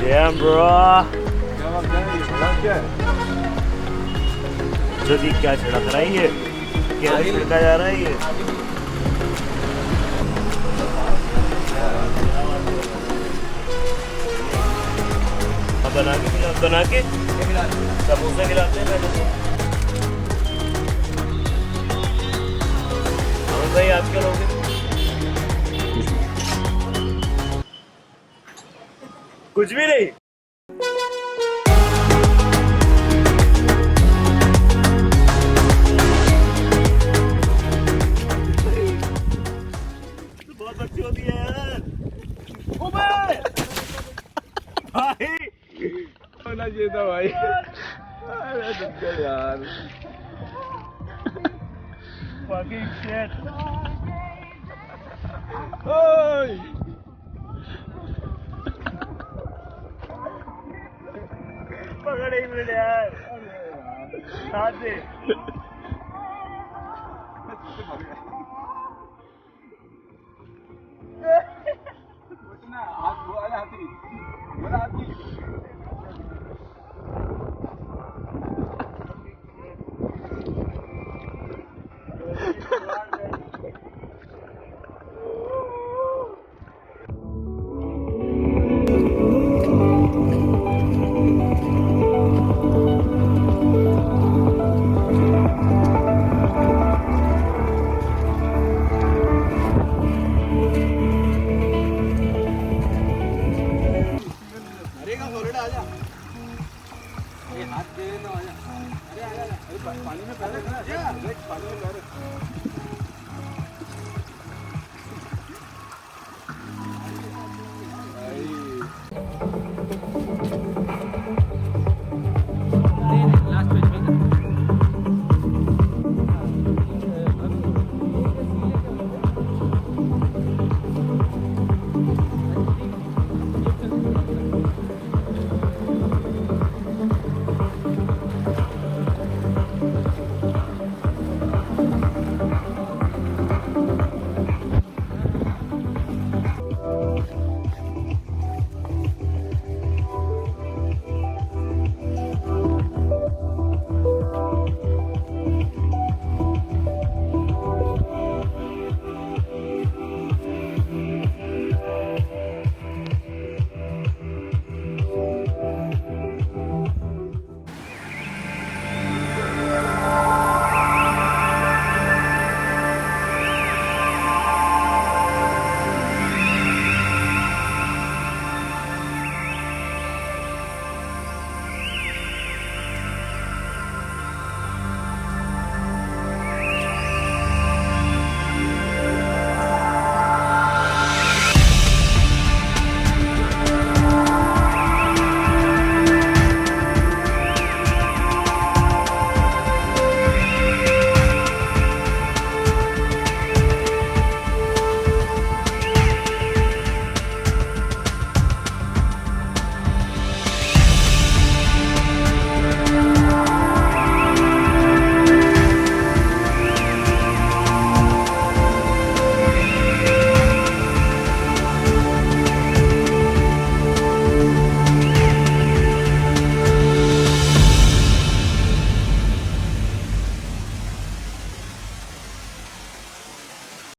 Damn, bro. जो कि क्या छिड़क रहा है ये? क्या छिड़का जा रहा है ये? बना के समोसे खिलाते हैं पहले तो। अमन भाई आप क्या लोगे? कुछ भी नहीं। बहुत अच्छी होती है यार। भाई होना चाहिए था भाई। अरे दुर्गा यार। fucking shit। ओए पकड़ एक मिनट यार। हाथ दे। हाथी